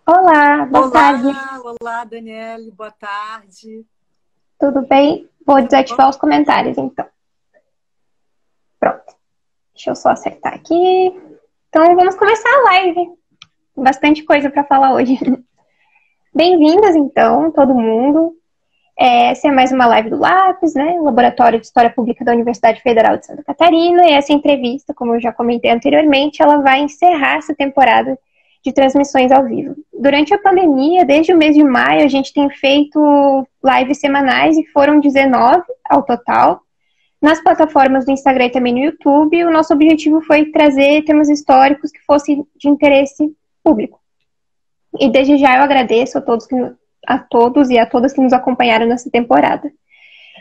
Olá, boa tarde. Olá, Daniele, boa tarde. Tudo bem? Vou desativar os comentários, então. Pronto. Deixa eu só acertar aqui. Então, vamos começar a live. Bastante coisa para falar hoje. Bem-vindas, então, todo mundo. Essa é mais uma live do Lápis, né? Laboratório de História Pública da Universidade Federal de Santa Catarina. E essa entrevista, como eu já comentei anteriormente, ela vai encerrar essa temporada de transmissões ao vivo. Durante a pandemia, desde o mês de maio, a gente tem feito lives semanais e foram 19 ao total. Nas plataformas do Instagram e também no YouTube, o nosso objetivo foi trazer temas históricos que fossem de interesse público. E desde já eu agradeço a todos e a todas que nos acompanharam nessa temporada.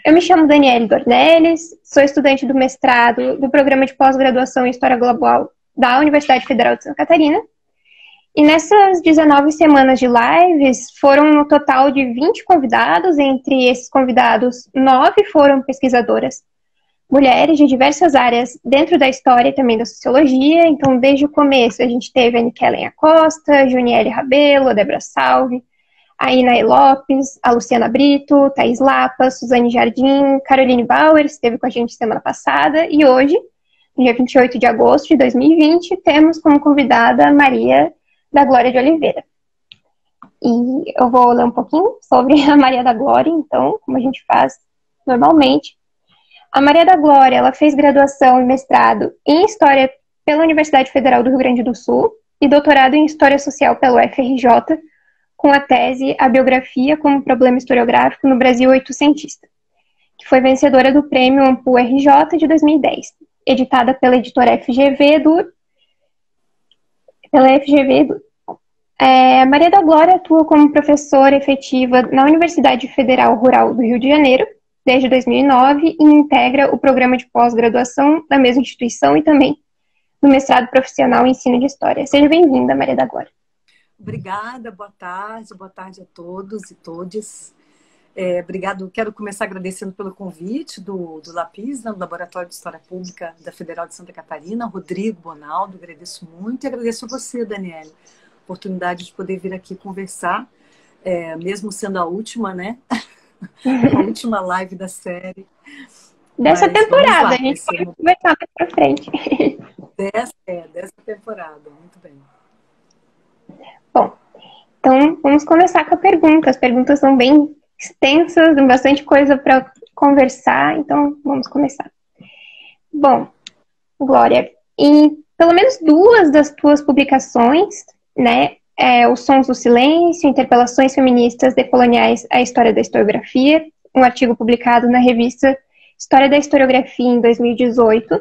Eu me chamo Daniele Dornelles, sou estudante do mestrado do Programa de Pós-Graduação em História Global da Universidade Federal de Santa Catarina. E nessas 19 semanas de lives, foram no total de 20 convidados. Entre esses convidados, 9 foram pesquisadoras, mulheres de diversas áreas dentro da história e também da sociologia. Então, desde o começo, a gente teve a Nikellen Acosta, Juniele Rabelo, a Débora Salve, a Inaê Lopes, a Luciana Brito, Thaís Lapa, Suzane Jardim, Caroline Bauer, esteve com a gente semana passada. E hoje, dia 28 de agosto de 2020, temos como convidada a Maria da Glória de Oliveira. E eu vou ler um pouquinho sobre a Maria da Glória, então, como a gente faz normalmente. A Maria da Glória, ela fez graduação e mestrado em História pela Universidade Federal do Rio Grande do Sul e doutorado em História Social pelo UFRJ, com a tese A Biografia como Problema Historiográfico no Brasil Oitocentista, que foi vencedora do Prêmio Ampul RJ de 2010, editada pela editora FGV do Maria da Glória atua como professora efetiva na Universidade Federal Rural do Rio de Janeiro desde 2009 e integra o programa de pós-graduação da mesma instituição e também no mestrado profissional em ensino de história. Seja bem-vinda, Maria da Glória. Obrigada, boa tarde a todos e todes. Obrigado, quero começar agradecendo pelo convite do Lápis, do Laboratório de História Pública da Federal de Santa Catarina, Rodrigo Bonaldo, agradeço muito e agradeço a você, Daniele, a oportunidade de poder vir aqui conversar, mesmo sendo a última, né? A última live da série. Dessa temporada, a gente pode conversar mais pra frente. Dessa temporada, muito bem. Bom, então vamos começar com a pergunta. As perguntas são bem extensas, tem bastante coisa para conversar, então vamos começar. Bom, Glória, em pelo menos 2 das tuas publicações, né, Os Sons do Silêncio, Interpelações Feministas Decoloniais à História da Historiografia, um artigo publicado na revista História da Historiografia em 2018,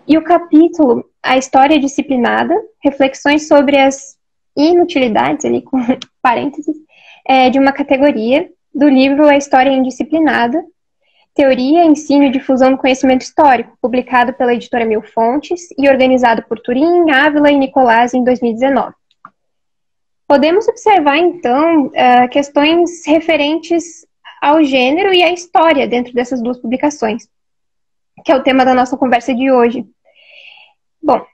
e o capítulo A História Disciplinada, Reflexões sobre as inutilidades, ali com parênteses, de uma categoria, do livro A História Indisciplinada, Teoria, Ensino e Difusão do Conhecimento Histórico, publicado pela editora Mil Fontes e organizado por Turim, Ávila e Nicolás em 2019. Podemos observar, então, questões referentes ao gênero e à história dentro dessas 2 publicações, que é o tema da nossa conversa de hoje. Bom,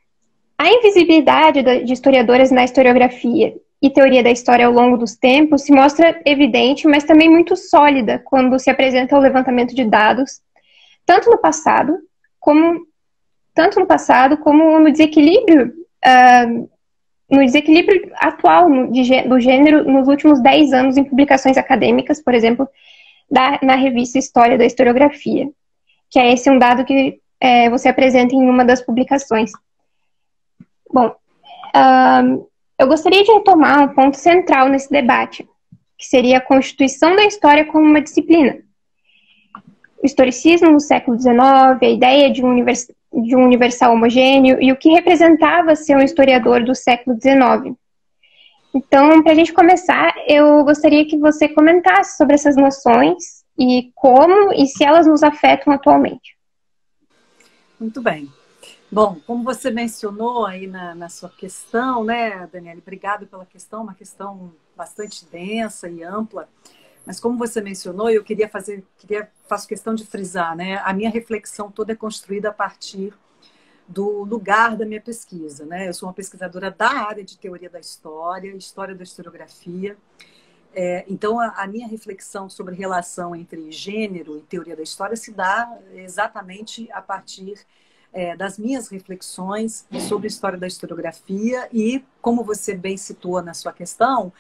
a invisibilidade de historiadoras na historiografia e teoria da história ao longo dos tempos se mostra evidente, mas também muito sólida quando se apresenta o levantamento de dados, tanto no passado como no desequilíbrio atual do gênero nos últimos 10 anos em publicações acadêmicas, por exemplo, na revista História da Historiografia, que é esse um dado que você apresenta em uma das publicações. Bom, eu gostaria de retomar um ponto central nesse debate, que seria a constituição da história como uma disciplina. O historicismo no século XIX, a ideia de um universal homogêneo e o que representava ser um historiador do século XIX. Então, para a gente começar, eu gostaria que você comentasse sobre essas noções e como e se elas nos afetam atualmente. Muito bem. Bom, como você mencionou aí na sua questão, né, Daniele, obrigado pela questão, uma questão bastante densa e ampla, mas como você mencionou, eu faço questão de frisar, né, a minha reflexão toda é construída a partir do lugar da minha pesquisa, né? Eu sou uma pesquisadora da área de teoria da história, história da historiografia. Então, a minha reflexão sobre relação entre gênero e teoria da história se dá exatamente a partir das minhas reflexões sobre história da historiografia e, como você bem citou na sua questão,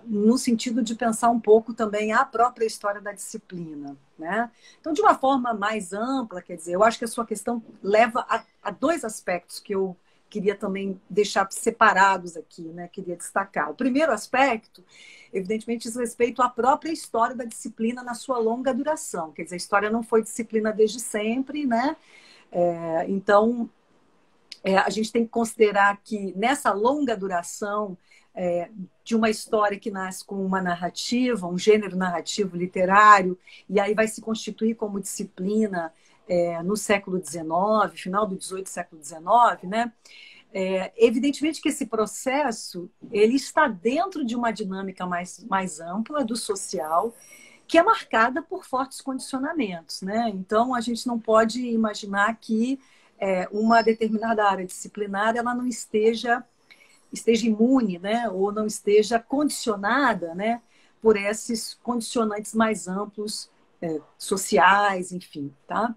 no sentido de pensar um pouco também a própria história da disciplina, né? Então, de uma forma mais ampla, quer dizer, eu acho que a sua questão leva a dois aspectos que eu queria também deixar separados aqui, né? Queria destacar. O primeiro aspecto, evidentemente, diz respeito à própria história da disciplina na sua longa duração. Quer dizer, a história não foi disciplina desde sempre, né? Então, a gente tem que considerar que nessa longa duração de uma história que nasce com uma narrativa, um gênero narrativo literário, e aí vai se constituir como disciplina no século XIX, final do XVIII, século XIX, né? Evidentemente que esse processo ele está dentro de uma dinâmica mais ampla do social, que é marcada por fortes condicionamentos, né? Então, a gente não pode imaginar que uma determinada área disciplinar ela não esteja imune, né? Ou não esteja condicionada, né? Por esses condicionantes mais amplos, sociais, enfim, tá?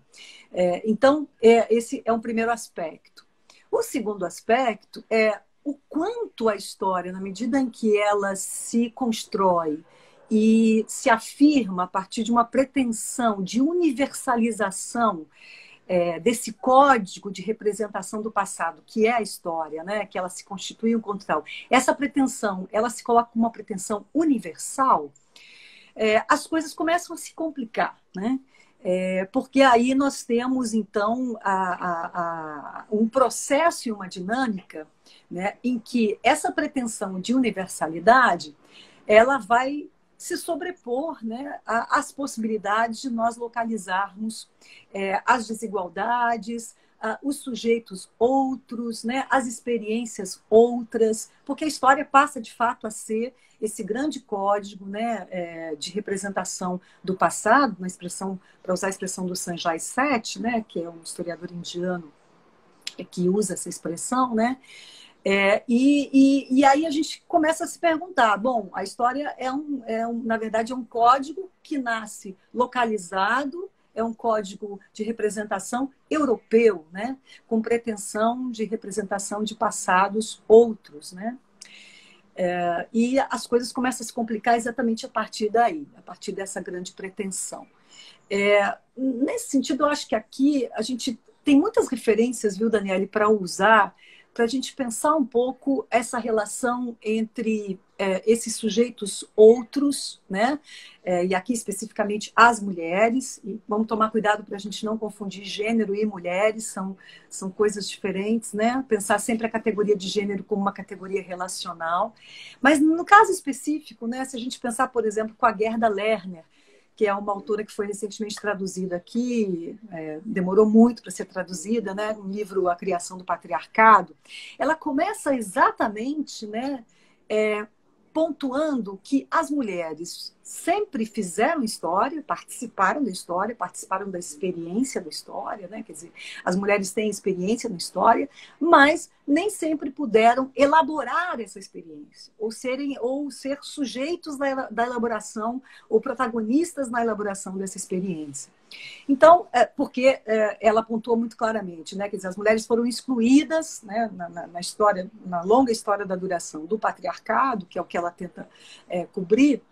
Então, esse é um primeiro aspecto. O segundo aspecto é o quanto a história, na medida em que ela se constrói e se afirma a partir de uma pretensão de universalização desse código de representação do passado, que é a história, né? Que ela se constitui um control. Essa pretensão, ela se coloca como uma pretensão universal, as coisas começam a se complicar, né? Porque aí nós temos, então, um processo e uma dinâmica, né, em que essa pretensão de universalidade ela vai se sobrepor, né, às possibilidades de nós localizarmos as desigualdades, os sujeitos outros, né, as experiências outras, porque a história passa, de fato, a ser esse grande código, né, de representação do passado, para usar a expressão do Sanjay Seth, né, que é um historiador indiano que usa essa expressão, né? E aí a gente começa a se perguntar, bom, a história na verdade, é um código que nasce localizado, é um código de representação europeu, né? Com pretensão de representação de passados outros, né? E as coisas começam a se complicar exatamente a partir daí, a partir dessa grande pretensão. Nesse sentido, eu acho que aqui a gente tem muitas referências, viu, Daniele, para usar, para a gente pensar um pouco essa relação entre esses sujeitos outros, né? E aqui especificamente as mulheres, e vamos tomar cuidado para a gente não confundir gênero e mulheres, são coisas diferentes, né? Pensar sempre a categoria de gênero como uma categoria relacional. Mas no caso específico, né, se a gente pensar, por exemplo, com a Gerda Lerner, que é uma autora que foi recentemente traduzida aqui, demorou muito para ser traduzida, né? Um livro, A Criação do Patriarcado. Ela começa exatamente, né, pontuando que as mulheres sempre fizeram história, participaram da experiência da história, né? Quer dizer, as mulheres têm experiência na história, mas nem sempre puderam elaborar essa experiência, ou ser sujeitos da elaboração, ou protagonistas na elaboração dessa experiência. Então, porque ela apontou muito claramente, né? Quer dizer, as mulheres foram excluídas, né, na história, na longa história da duração do patriarcado, que é o que ela tenta cobrir,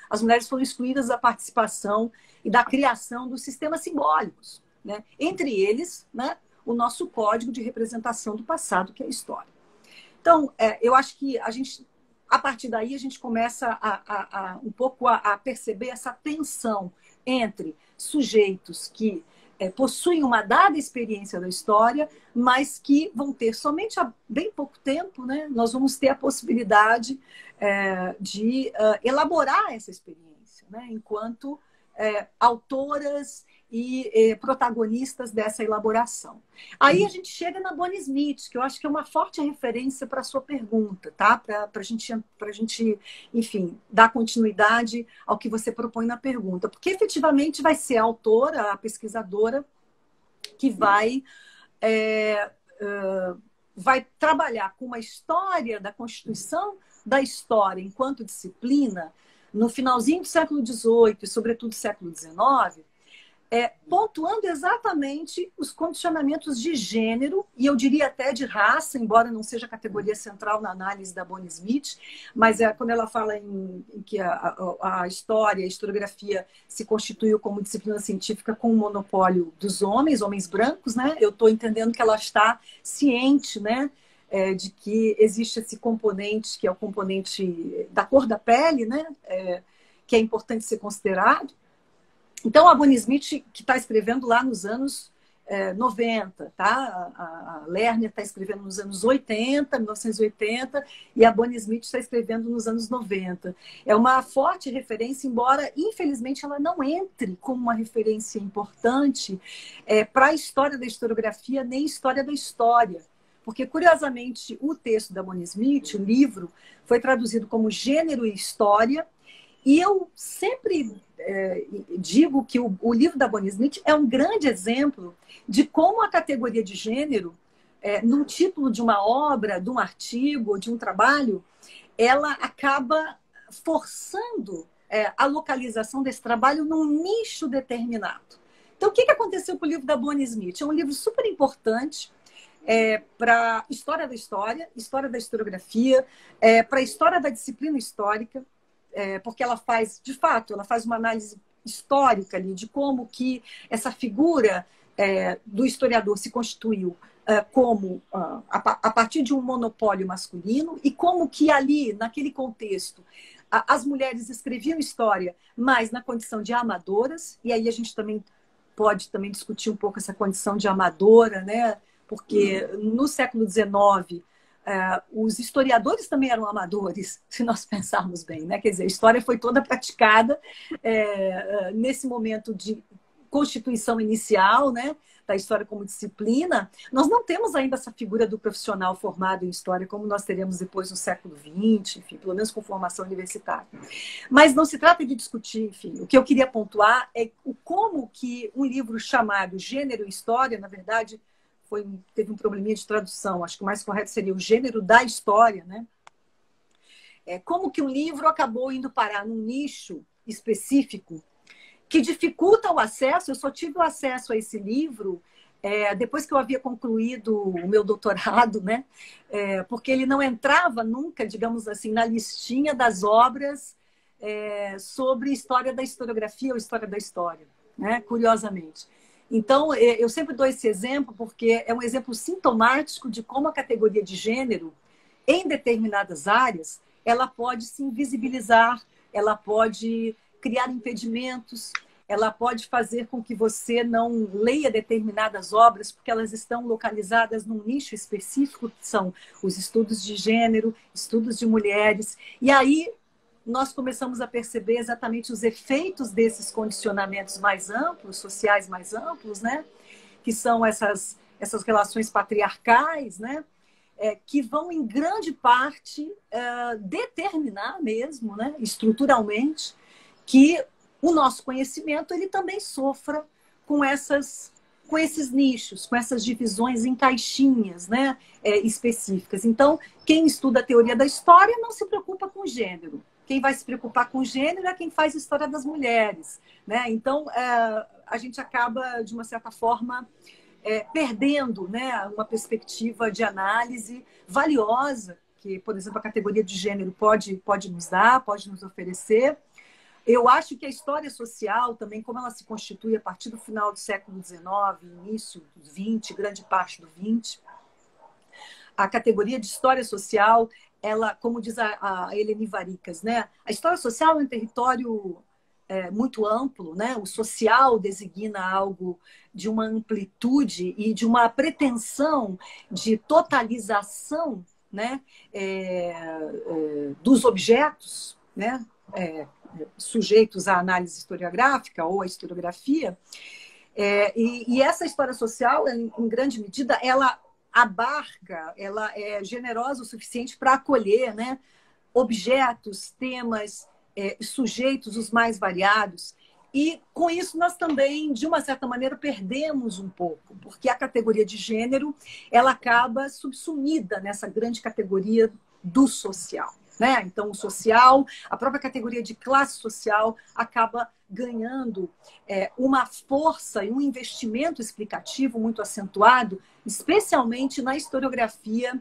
as mulheres foram excluídas da participação e da criação dos sistemas simbólicos, né? Entre eles, né, o nosso código de representação do passado, que é a história. Então, eu acho que a partir daí, a gente começa um pouco a perceber essa tensão entre sujeitos que possuem uma dada experiência da história, mas que vão ter somente há bem pouco tempo, né? Nós vamos ter a possibilidade de elaborar essa experiência, né? Enquanto autoras e protagonistas dessa elaboração. Aí a gente chega na Bonnie Smith, que eu acho que é uma forte referência para a sua pergunta, tá? Para a gente, enfim, dar continuidade ao que você propõe na pergunta. Porque efetivamente vai ser a autora, a pesquisadora, que vai trabalhar com uma história da Constituição da História enquanto disciplina no finalzinho do século XVIII e, sobretudo, século XIX, pontuando exatamente os condicionamentos de gênero, e eu diria até de raça, embora não seja a categoria central na análise da Bonnie Smith, mas quando ela fala em que a história, a historiografia se constituiu como disciplina científica com o monopólio dos homens brancos, né? Eu estou entendendo que ela está ciente, né, de que existe esse componente, que é o componente da cor da pele, né, que é importante ser considerado. Então, a Bonnie Smith, que está escrevendo lá nos anos 90, tá? A Lerner está escrevendo nos anos 80, 1980, e a Bonnie Smith está escrevendo nos anos 90. É uma forte referência, embora, infelizmente, ela não entre como uma referência importante para a história da historiografia, nem história da história. Porque, curiosamente, o texto da Bonnie Smith, o livro, foi traduzido como Gênero e História, e eu sempre digo que o livro da Bonnie Smith é um grande exemplo de como a categoria de gênero, num título de uma obra, de um artigo, de um trabalho, ela acaba forçando a localização desse trabalho num nicho determinado. Então, o que aconteceu com o livro da Bonnie Smith? É um livro super importante para a história da historiografia, para a história da disciplina histórica, porque ela faz, de fato, ela faz uma análise histórica ali de como que essa figura do historiador se constituiu como a partir de um monopólio masculino e como que ali, naquele contexto, as mulheres escreviam história, mas na condição de amadoras, e aí a gente também pode também discutir um pouco essa condição de amadora, né? Porque no século XIX, os historiadores também eram amadores, se nós pensarmos bem, né? Quer dizer, a história foi toda praticada nesse momento de constituição inicial, né, da história como disciplina. Nós não temos ainda essa figura do profissional formado em história como nós teremos depois no século XX, enfim, pelo menos com formação universitária. Mas não se trata de discutir, enfim. O que eu queria pontuar é como que um livro chamado Gênero e História, na verdade, teve um probleminha de tradução, acho que o mais correto seria o Gênero da História, né? Como que um livro acabou indo parar num nicho específico que dificulta o acesso. Eu só tive o acesso a esse livro depois que eu havia concluído o meu doutorado, né? Porque ele não entrava nunca, digamos assim, na listinha das obras sobre história da historiografia ou história da história, né? Curiosamente. Então, eu sempre dou esse exemplo porque é um exemplo sintomático de como a categoria de gênero, em determinadas áreas, ela pode se invisibilizar, ela pode criar impedimentos, ela pode fazer com que você não leia determinadas obras porque elas estão localizadas num nicho específico, que são os estudos de gênero, estudos de mulheres. E aí nós começamos a perceber exatamente os efeitos desses condicionamentos mais amplos, sociais mais amplos, né? Que são essas relações patriarcais, né? Que vão, em grande parte, determinar mesmo, né? Estruturalmente, que o nosso conhecimento ele também sofra com esses nichos, com essas divisões em caixinhas, né? Específicas. Então, quem estuda a teoria da história não se preocupa com gênero. Quem vai se preocupar com gênero é quem faz história das mulheres, né? Então, a gente acaba, de uma certa forma, perdendo, né, uma perspectiva de análise valiosa que, por exemplo, a categoria de gênero pode nos dar, pode nos oferecer. Eu acho que a história social também, como ela se constitui a partir do final do século XIX, início do XX, grande parte do XX, a categoria de história social, ela, como diz a Eleni Varicas, né? A história social é um território muito amplo, né? O social designa algo de uma amplitude e de uma pretensão de totalização, né? Dos objetos, né? Sujeitos à análise historiográfica ou à historiografia. E essa história social, em grande medida, ela abarca, ela é generosa o suficiente para acolher, né, objetos, temas, sujeitos os mais variados. E com isso nós também, de uma certa maneira, perdemos um pouco, porque a categoria de gênero ela acaba subsumida nessa grande categoria do social, né? Então, o social, a própria categoria de classe social acaba ganhando uma força e um investimento explicativo muito acentuado, especialmente na historiografia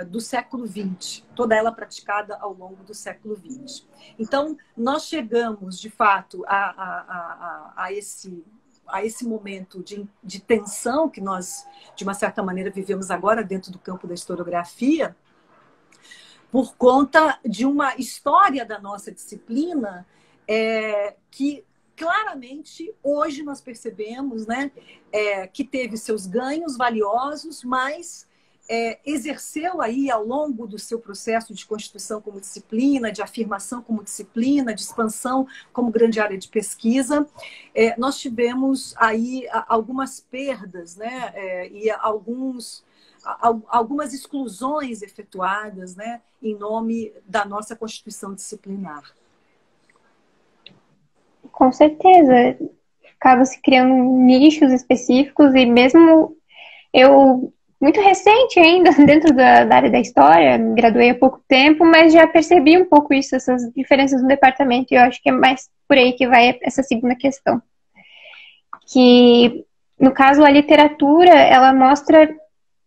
do século XX, toda ela praticada ao longo do século XX. Então, nós chegamos, de fato, a esse momento de tensão que nós, de uma certa maneira, vivemos agora dentro do campo da historiografia, por conta de uma história da nossa disciplina que claramente hoje nós percebemos, né, que teve seus ganhos valiosos, mas exerceu aí ao longo do seu processo de constituição como disciplina, de afirmação como disciplina, de expansão como grande área de pesquisa, nós tivemos aí algumas perdas, né, e algumas exclusões efetuadas, né, em nome da nossa constituição disciplinar. Com certeza. Acaba se criando nichos específicos e mesmo eu, muito recente ainda, dentro da área da história, me graduei há pouco tempo, mas já percebi um pouco isso, essas diferenças no departamento, e eu acho que é mais por aí que vai essa segunda questão. Que, no caso, a literatura,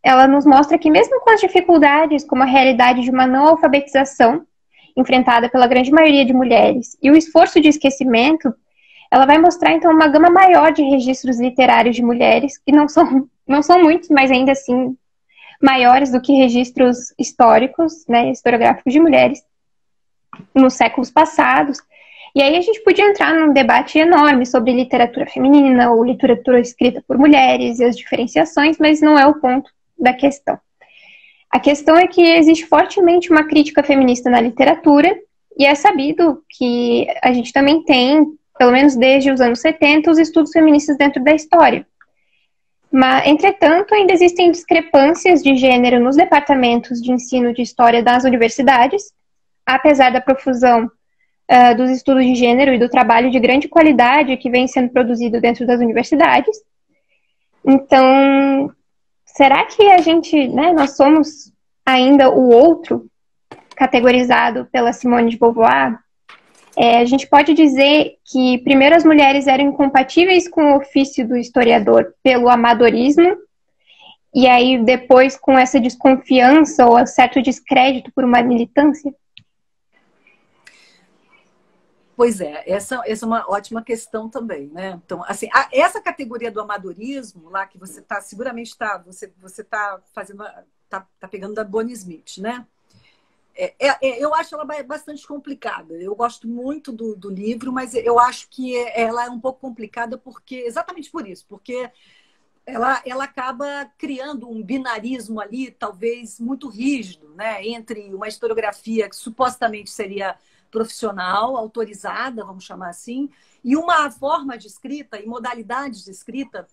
ela nos mostra que mesmo com as dificuldades, como a realidade de uma não alfabetização, enfrentada pela grande maioria de mulheres, e o esforço de esquecimento, ela vai mostrar, então, uma gama maior de registros literários de mulheres, que não são muitos, mas ainda assim maiores do que registros históricos, né, historiográficos de mulheres, nos séculos passados. E aí a gente podia entrar num debate enorme sobre literatura feminina ou literatura escrita por mulheres e as diferenciações, mas não é o ponto da questão. A questão é que existe fortemente uma crítica feminista na literatura, e é sabido que a gente também tem, pelo menos desde os anos 70, os estudos feministas dentro da história. Mas, entretanto, ainda existem discrepâncias de gênero nos departamentos de ensino de história das universidades, apesar da profusão dos estudos de gênero e do trabalho de grande qualidade que vem sendo produzido dentro das universidades. Então, será que a gente, né, nós somos ainda o outro, categorizado pela Simone de Beauvoir? A gente pode dizer que primeiro as mulheres eram incompatíveis com o ofício do historiador pelo amadorismo, e aí depois com essa desconfiança ou certo descrédito por uma militância? Pois é, essa é uma ótima questão também, né? Então, assim, essa categoria do amadorismo, lá que você está, seguramente você está fazendo, tá pegando da Bonnie Smith, né? Eu acho ela bastante complicada. Eu gosto muito do livro, mas eu acho que ela é um pouco complicada exatamente por isso, porque ela acaba criando um binarismo ali, talvez muito rígido, né? Entre uma historiografia que supostamente seria profissional, autorizada, vamos chamar assim, e uma forma de escrita e modalidades de escrita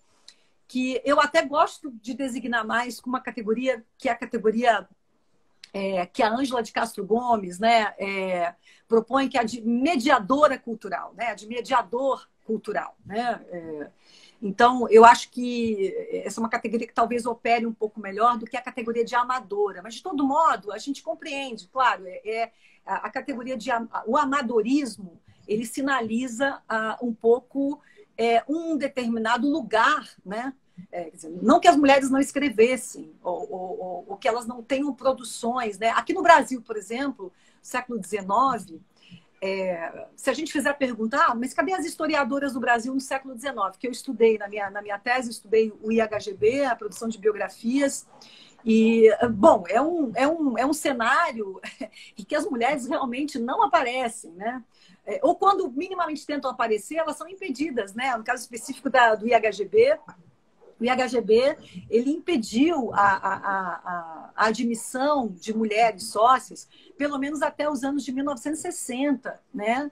que eu até gosto de designar mais com uma categoria que é a categoria que a Ângela de Castro Gomes, né, propõe, que é a de mediadora cultural, né, a de mediador cultural, né? Então, eu acho que essa é uma categoria que talvez opere um pouco melhor do que a categoria de amadora. Mas, de todo modo, a gente compreende, claro, a categoria o amadorismo, ele sinaliza um pouco um determinado lugar, né? Quer dizer, não que as mulheres não escrevessem, ou que elas não tenham produções, né? Aqui no Brasil, por exemplo, século XIX, se a gente fizer a pergunta, mas cadê as historiadoras do Brasil no século XIX? Que eu estudei na minha tese, estudei o IHGB, a produção de biografias, e, bom, é um cenário em que as mulheres realmente não aparecem, né? Ou quando minimamente tentam aparecer, elas são impedidas, né? No caso específico do IHGB, o IHGB, ele impediu a admissão de mulheres sócias, pelo menos até os anos de 1960, né?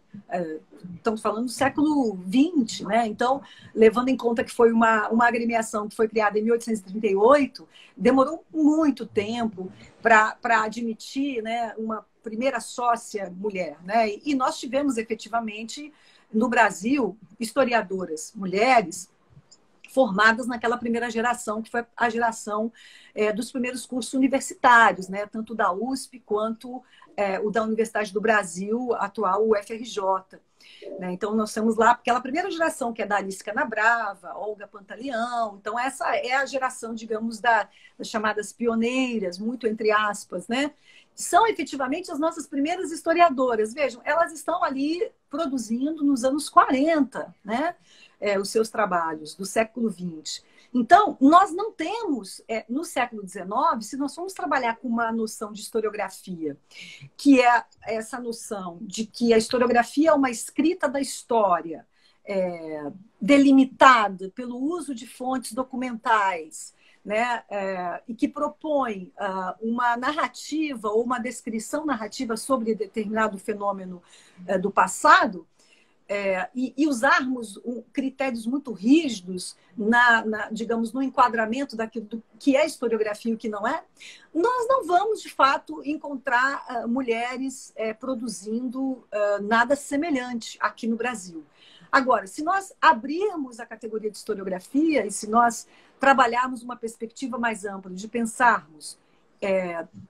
Estamos falando do século XX, né? Então, levando em conta que foi uma agremiação que foi criada em 1838, demorou muito tempo para admitir, né, uma primeira sócia mulher, né? E nós tivemos efetivamente no Brasil, historiadoras mulheres formadas naquela primeira geração, que foi a geração dos primeiros cursos universitários, né? Tanto da USP quanto o da Universidade do Brasil, atual UFRJ. Né? Então, nós temos lá aquela primeira geração, que é da Alice Canabrava, Olga Pantaleão. Então, essa é a geração, digamos, das chamadas pioneiras, muito entre aspas, né? São efetivamente as nossas primeiras historiadoras. Vejam, elas estão ali produzindo nos anos 40, né? Os seus trabalhos do século XX. Então, nós não temos, no século XIX, se nós formos trabalhar com uma noção de historiografia, que é essa noção de que a historiografia é uma escrita da história, delimitada pelo uso de fontes documentais, né, e que propõe uma narrativa ou uma descrição narrativa sobre determinado fenômeno do passado, e usarmos critérios muito rígidos digamos, no enquadramento daquilo que é historiografia e o que não é, nós não vamos, de fato, encontrar mulheres produzindo nada semelhante aqui no Brasil. Agora, se nós abrirmos a categoria de historiografia e se nós trabalharmos uma perspectiva mais ampla de pensarmos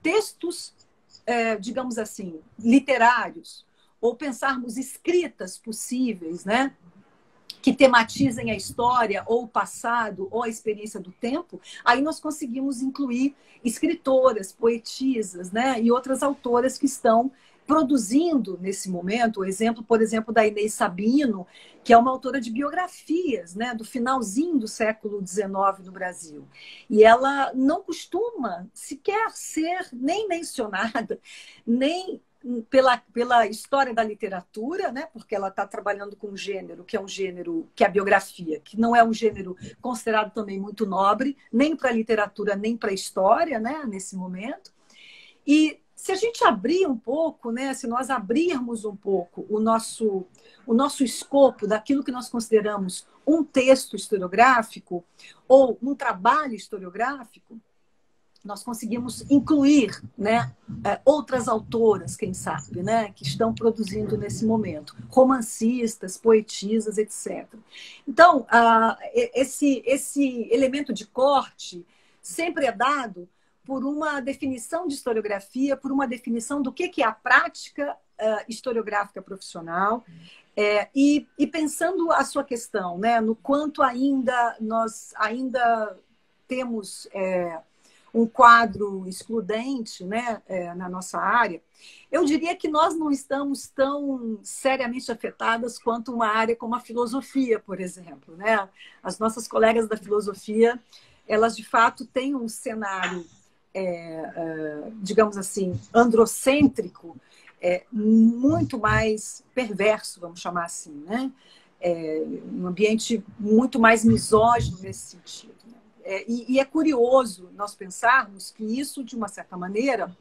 textos, digamos assim, literários, ou pensarmos escritas possíveis, né, que tematizem a história, ou o passado, ou a experiência do tempo, aí nós conseguimos incluir escritoras, poetisas, né, e outras autoras que estão produzindo nesse momento. O exemplo, por exemplo, da Inês Sabino, que é uma autora de biografias, né, do finalzinho do século XIX no Brasil. E ela não costuma sequer ser nem mencionada, nem pela história da literatura, né? Porque ela está trabalhando com um gênero que é um gênero, que é a biografia, que não é um gênero considerado também muito nobre, nem para a literatura, nem para a história, né? Nesse momento. E se a gente abrir um pouco, né? Se nós abrirmos um pouco o nosso escopo daquilo que nós consideramos um texto historiográfico ou um trabalho historiográfico, nós conseguimos incluir, né, outras autoras, quem sabe, né, que estão produzindo nesse momento, romancistas, poetisas, etc. Então, esse elemento de corte sempre é dado por uma definição de historiografia, por uma definição do que é a prática historiográfica profissional, e pensando a sua questão, né, no quanto nós ainda temos um quadro excludente, né, na nossa área, eu diria que nós não estamos tão seriamente afetadas quanto uma área como a filosofia, por exemplo. Né? As nossas colegas da filosofia, elas de fato têm um cenário, digamos assim, androcêntrico, muito mais perverso, vamos chamar assim, né? Um ambiente muito mais misógino nesse sentido. E é curioso nós pensarmos que isso, de uma certa maneira,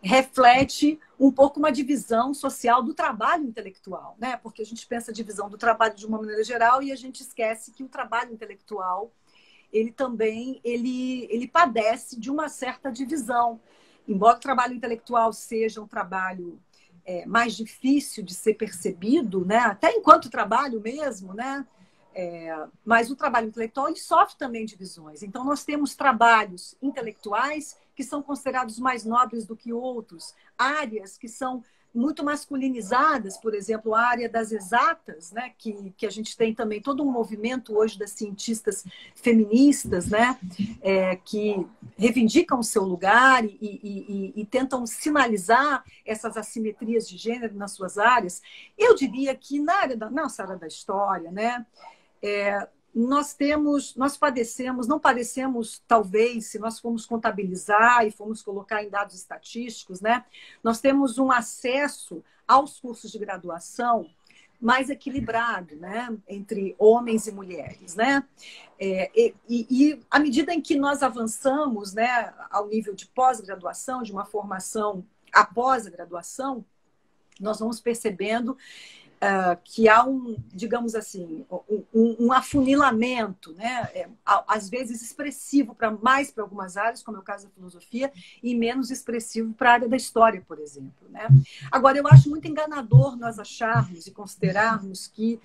reflete um pouco uma divisão social do trabalho intelectual, né? Porque a gente pensa a divisão do trabalho de uma maneira geral e a gente esquece que o trabalho intelectual, ele também ele padece de uma certa divisão. Embora o trabalho intelectual seja um trabalho mais difícil de ser percebido, né? Até enquanto trabalho mesmo, né? Mas o trabalho intelectual ele sofre também divisões. Então, nós temos trabalhos intelectuais que são considerados mais nobres do que outros, áreas que são muito masculinizadas, por exemplo, a área das exatas, né? que a gente tem também todo um movimento hoje das cientistas feministas, né? Que reivindicam o seu lugar e tentam sinalizar essas assimetrias de gênero nas suas áreas. Eu diria que na nossa área da história, né? Nós não padecemos, talvez, se nós formos contabilizar e formos colocar em dados estatísticos, né? Nós temos um acesso aos cursos de graduação mais equilibrado, né? Entre homens e mulheres, né? E à medida em que nós avançamos, né, ao nível de pós-graduação, de uma formação após a graduação, nós vamos percebendo que há digamos assim, um afunilamento, né? Às vezes expressivo mais para algumas áreas, como é o caso da filosofia, e menos expressivo para a área da história, por exemplo, né? Agora, eu acho muito enganador nós acharmos e considerarmos que,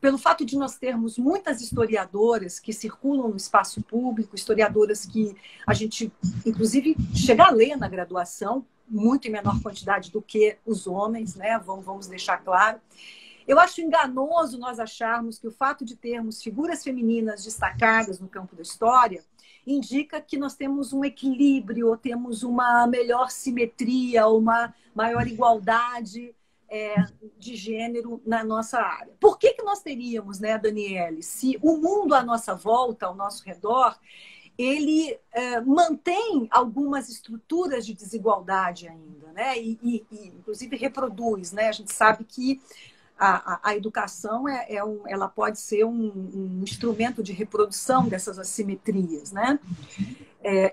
pelo fato de nós termos muitas historiadoras que circulam no espaço público, historiadoras que a gente, inclusive, chega a ler na graduação, muito em menor quantidade do que os homens, né? Vamos deixar claro. Eu acho enganoso nós acharmos que o fato de termos figuras femininas destacadas no campo da história indica que nós temos um equilíbrio, ou temos uma melhor simetria, uma maior igualdade de gênero na nossa área. Por que nós teríamos, né, Daniele, se o mundo à nossa volta, ao nosso redor, ele mantém algumas estruturas de desigualdade ainda, né? E inclusive reproduz, né? A gente sabe que a educação ela pode ser um instrumento de reprodução dessas assimetrias, né?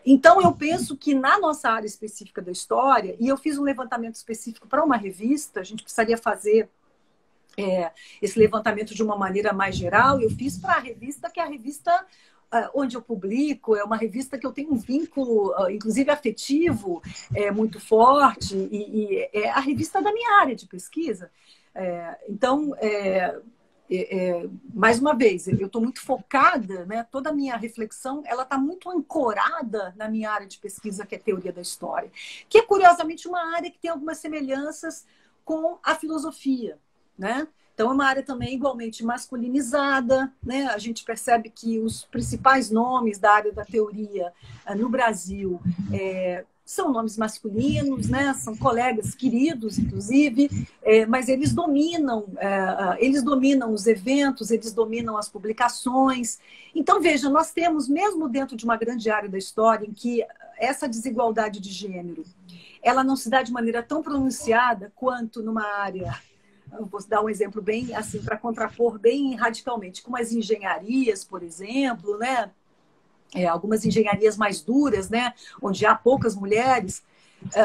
Então, eu penso que na nossa área específica da história, e eu fiz um levantamento específico para uma revista, a gente precisaria fazer esse levantamento de uma maneira mais geral, eu fiz para a revista, que é a revista onde eu publico, é uma revista que eu tenho um vínculo, inclusive afetivo, muito forte, e é a revista da minha área de pesquisa. Então, mais uma vez, eu estou muito focada, né? Toda a minha reflexão ela está muito ancorada na minha área de pesquisa, que é teoria da história, que é, curiosamente, uma área que tem algumas semelhanças com a filosofia, né? Então, é uma área também igualmente masculinizada, né? A gente percebe que os principais nomes da área da teoria no Brasil são nomes masculinos, né? São colegas queridos, inclusive, mas eles dominam os eventos, eles dominam as publicações. Então, veja, nós temos, mesmo dentro de uma grande área da história, em que essa desigualdade de gênero ela não se dá de maneira tão pronunciada quanto numa área... Eu vou dar um exemplo bem assim, para contrapor bem radicalmente, como as engenharias, por exemplo, né? Algumas engenharias mais duras, né? Onde há poucas mulheres.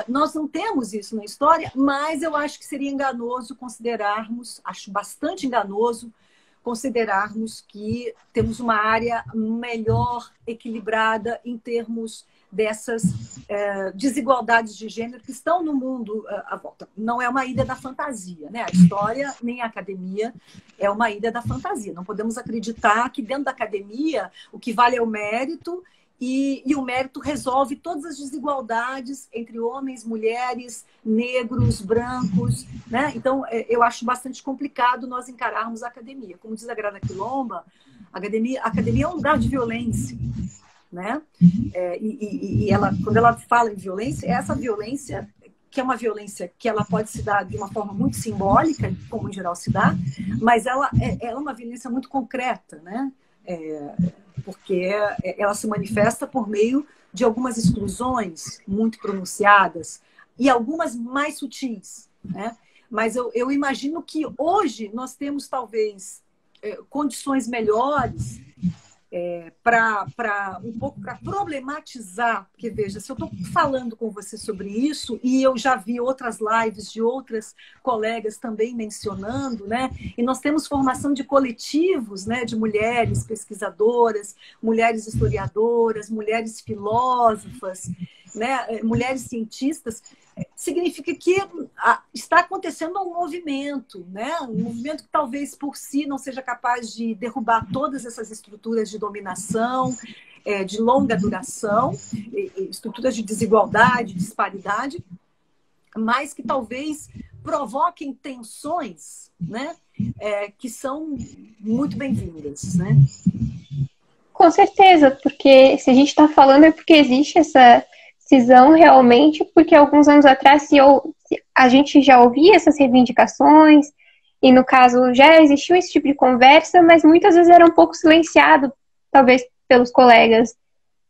Nós não temos isso na história, mas eu acho que seria enganoso considerarmos, acho bastante enganoso, considerarmos que temos uma área melhor equilibrada em termos dessas desigualdades de gênero que estão no mundo à volta. Não é uma ilha da fantasia, né? A história nem a academia é uma ilha da fantasia. Não podemos acreditar que dentro da academia o que vale é o mérito e o mérito resolve todas as desigualdades entre homens, mulheres, negros, brancos, né? Então, eu acho bastante complicado nós encararmos a academia. Como diz a Grada Quilomba, a academia é um lugar de violência, né? E ela, quando ela fala em violência, essa violência, que é uma violência que ela pode se dar de uma forma muito simbólica, como em geral se dá, mas ela é uma violência muito concreta, né? Porque ela se manifesta por meio de algumas exclusões muito pronunciadas e algumas mais sutis, né? Mas eu imagino que hoje nós temos talvez condições melhores para problematizar, porque veja, se eu estou falando com você sobre isso, e eu já vi outras lives de outras colegas também mencionando, né? E nós temos formação de coletivos, né? De mulheres pesquisadoras, mulheres historiadoras, mulheres filósofas, né? Mulheres cientistas. Significa que está acontecendo um movimento, né? Um movimento que talvez por si não seja capaz de derrubar todas essas estruturas de dominação, de longa duração, estruturas de desigualdade, disparidade, mas que talvez provoquem tensões, né? Que são muito bem-vindas, né? Com certeza, porque se a gente está falando é porque existe essa cisão realmente, porque alguns anos atrás a gente já ouvia essas reivindicações, e no caso já existiu esse tipo de conversa, mas muitas vezes era um pouco silenciado, talvez pelos colegas,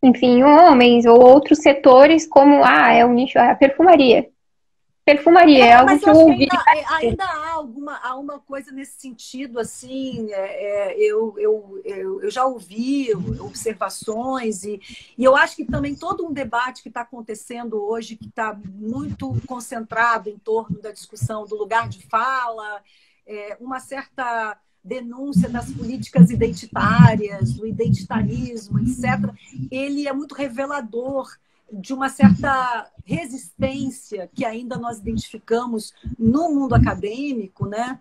enfim, homens ou outros setores, como, é um nicho, a perfumaria. Perfumaria é algo que eu ouvi. Ainda há uma coisa nesse sentido, assim, eu já ouvi observações e eu acho que também todo um debate que está acontecendo hoje, que está muito concentrado em torno da discussão do lugar de fala uma certa denúncia das políticas identitárias, do identitarismo, etc., ele é muito revelador de uma certa resistência que ainda nós identificamos no mundo acadêmico, né?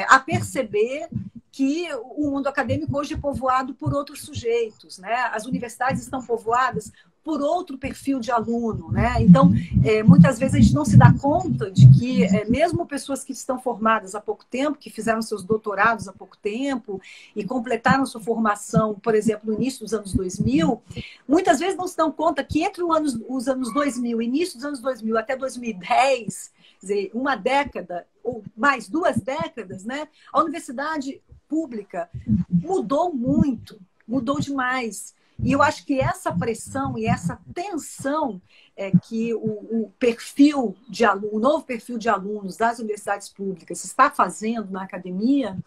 A perceber que o mundo acadêmico hoje é povoado por outros sujeitos, né? As universidades estão povoadas por outro perfil de aluno, né? Então, muitas vezes a gente não se dá conta de que mesmo pessoas que estão formadas há pouco tempo, que fizeram seus doutorados há pouco tempo e completaram sua formação, por exemplo, no início dos anos 2000, muitas vezes não se dão conta que entre os anos 2000, início dos anos 2000 até 2010, quer dizer, uma década ou mais 2 décadas, né? A universidade pública mudou muito, mudou demais. E eu acho que essa pressão e essa tensão que o perfil de aluno, o novo perfil de alunos das universidades públicas está fazendo na academia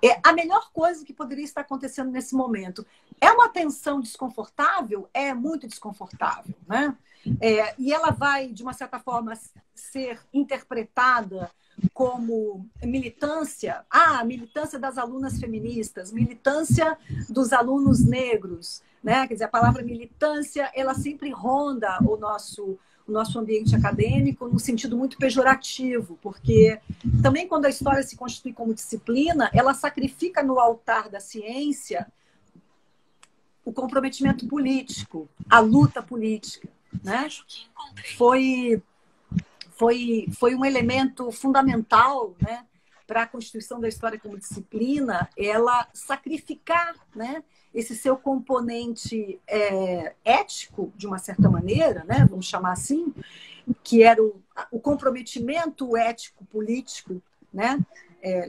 é a melhor coisa que poderia estar acontecendo nesse momento. É uma tensão desconfortável? É muito desconfortável, né? E ela vai, de uma certa forma, ser interpretada como militância, militância das alunas feministas, militância dos alunos negros, né? Quer dizer, a palavra militância, ela sempre ronda o nosso ambiente acadêmico num sentido muito pejorativo, porque também quando a história se constitui como disciplina, ela sacrifica no altar da ciência o comprometimento político, a luta política, né? Foi um elemento fundamental, né, para a constituição da história como disciplina, ela sacrificar, né, esse seu componente ético, de uma certa maneira, né, vamos chamar assim, que era o comprometimento ético-político, né,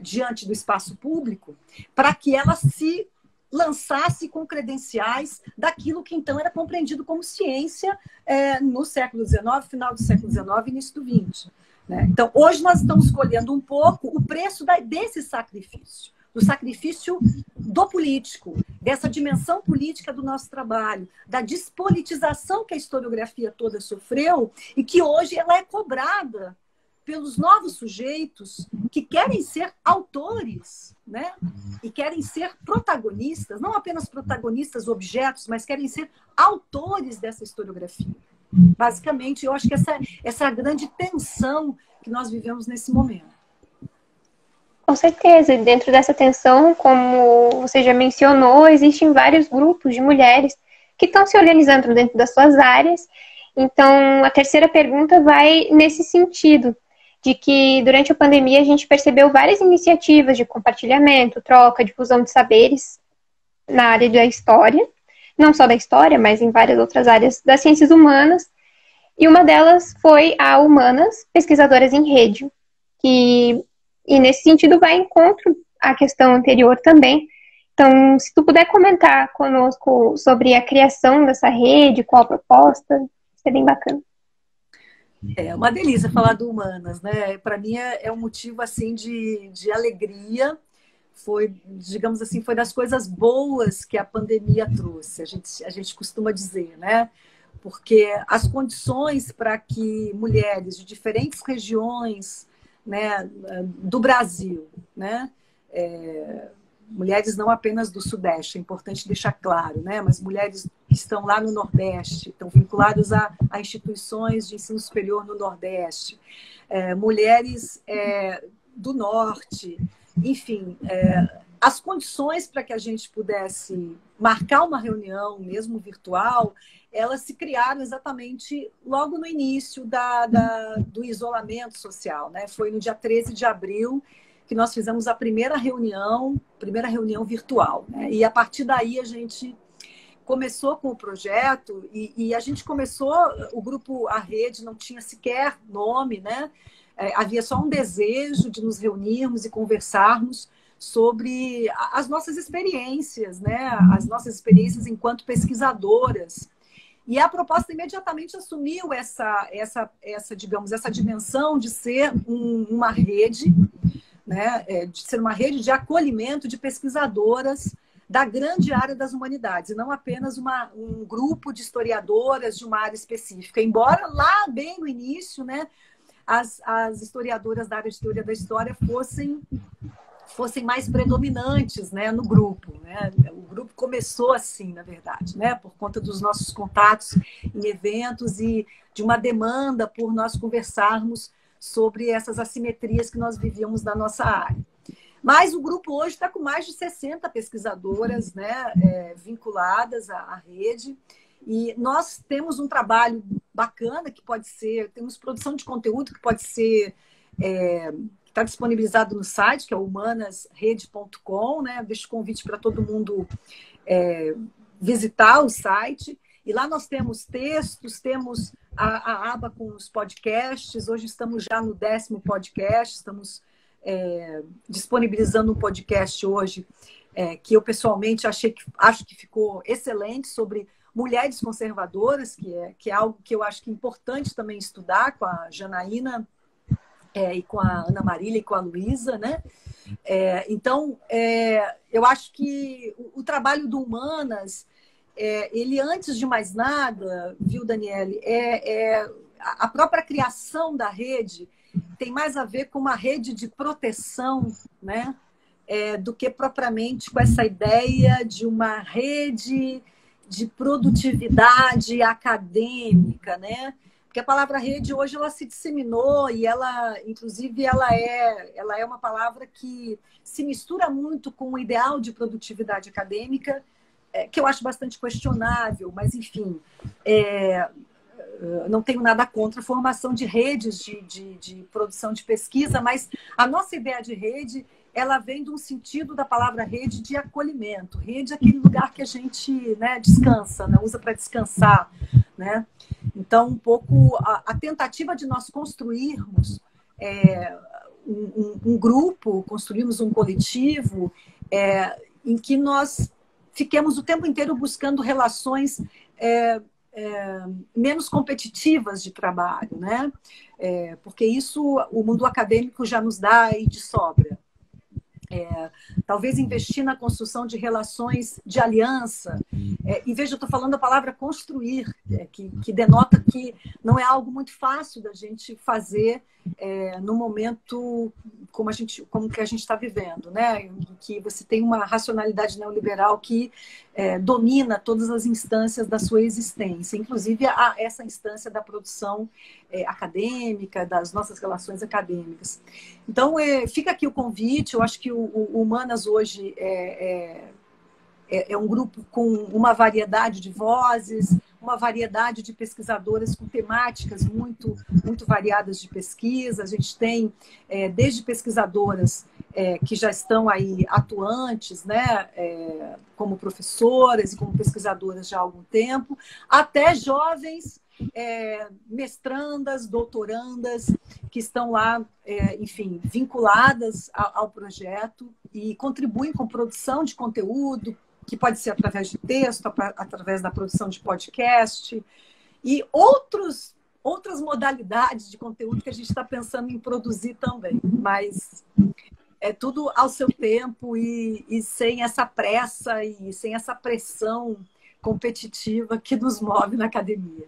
diante do espaço público, para que ela se lançasse com credenciais daquilo que então era compreendido como ciência no século XIX, final do século XIX e início do XX. Né? Então, hoje nós estamos colhendo um pouco o preço desse sacrifício, do sacrifício do político, dessa dimensão política do nosso trabalho, da despolitização que a historiografia toda sofreu e que hoje ela é cobrada pelos novos sujeitos que querem ser autores, né? E querem ser protagonistas, não apenas protagonistas, objetos, mas querem ser autores dessa historiografia. Basicamente, eu acho que essa é a grande tensão que nós vivemos nesse momento. Com certeza, e dentro dessa tensão, como você já mencionou, existem vários grupos de mulheres que estão se organizando dentro das suas áreas. Então, a terceira pergunta vai nesse sentido, de que durante a pandemia a gente percebeu várias iniciativas de compartilhamento, troca, difusão de saberes na área da história, não só da história, mas em várias outras áreas das ciências humanas, e uma delas foi a Humanas Pesquisadoras em Rede, e nesse sentido vai em encontro à questão anterior também. Então, se tu puder comentar conosco sobre a criação dessa rede, qual a proposta, seria bem bacana. É uma delícia falar do Humanas, né? Para mim é um motivo assim de alegria. Foi, digamos assim, foi das coisas boas que a pandemia trouxe. A gente costuma dizer, né? Porque as condições para que mulheres de diferentes regiões, né, do Brasil, né? Mulheres não apenas do Sudeste, é importante deixar claro, né? Mas mulheres que estão lá no Nordeste, estão vinculadas a instituições de ensino superior no Nordeste, mulheres do Norte, enfim, as condições para que a gente pudesse marcar uma reunião, mesmo virtual, elas se criaram exatamente logo no início do isolamento social, né? Foi no dia 13 de abril que nós fizemos a primeira reunião virtual, né? E a partir daí a gente começou com o projeto e a gente começou, o grupo A Rede não tinha sequer nome, né? Havia só um desejo de nos reunirmos e conversarmos sobre as nossas experiências, né? As nossas experiências enquanto pesquisadoras. E a proposta imediatamente assumiu digamos, essa dimensão de ser uma rede, né, de ser uma rede de acolhimento de pesquisadoras da grande área das humanidades, e não apenas um grupo de historiadoras de uma área específica. Embora lá bem no início, né, as historiadoras da área de teoria da história fossem mais predominantes, né, no grupo, né? O grupo começou assim, na verdade, né, por conta dos nossos contatos em eventos e de uma demanda por nós conversarmos sobre essas assimetrias que nós vivíamos na nossa área. Mas o grupo hoje está com mais de 60 pesquisadoras, né, vinculadas à rede, e nós temos um trabalho bacana que pode ser, temos produção de conteúdo que pode ser, está disponibilizado no site, que é humanasrede.com, né? Deixo o convite para todo mundo visitar o site. E lá nós temos textos, temos a aba com os podcasts. Hoje estamos já no 10º podcast, estamos disponibilizando um podcast hoje que eu pessoalmente acho que ficou excelente, sobre mulheres conservadoras, que é algo que eu acho que é importante também estudar, com a Janaína e com a Ana Marília e com a Luísa, né? Então, eu acho que o trabalho do Humanas, ele, antes de mais nada, viu, Daniele, a própria criação da rede tem mais a ver com uma rede de proteção, né? Do que propriamente com essa ideia de uma rede de produtividade acadêmica, né? Porque a palavra rede hoje ela se disseminou e ela, inclusive, ela é uma palavra que se mistura muito com o ideal de produtividade acadêmica, que eu acho bastante questionável, mas, enfim, não tenho nada contra a formação de redes de produção de pesquisa, mas a nossa ideia de rede, ela vem de um sentido da palavra rede de acolhimento. Rede é aquele lugar que a gente, né, descansa, né, usa para descansar, né? Então, um pouco a tentativa de nós construirmos um grupo, construirmos um coletivo em que nós fiquemos o tempo inteiro buscando relações menos competitivas de trabalho, né? Porque isso o mundo acadêmico já nos dá aí de sobra. Talvez investir na construção de relações de aliança. E veja, eu estou falando a palavra construir, que denota que não é algo muito fácil da gente fazer no momento como que a gente está vivendo, né? Em que você tem uma racionalidade neoliberal que domina todas as instâncias da sua existência, inclusive essa instância da produção acadêmica, das nossas relações acadêmicas. Então, fica aqui o convite. Eu acho que o Humanas hoje é um grupo com uma variedade de vozes, uma variedade de pesquisadoras com temáticas muito, muito variadas de pesquisa. A gente tem desde pesquisadoras que já estão aí atuantes, né, como professoras e como pesquisadoras já há algum tempo, até jovens mestrandas, doutorandas, que estão lá, enfim, vinculadas ao projeto e contribuem com produção de conteúdo, que pode ser através de texto, através da produção de podcast e outras modalidades de conteúdo que a gente está pensando em produzir também. Mas é tudo ao seu tempo e sem essa pressa e sem essa pressão competitiva que nos move na academia.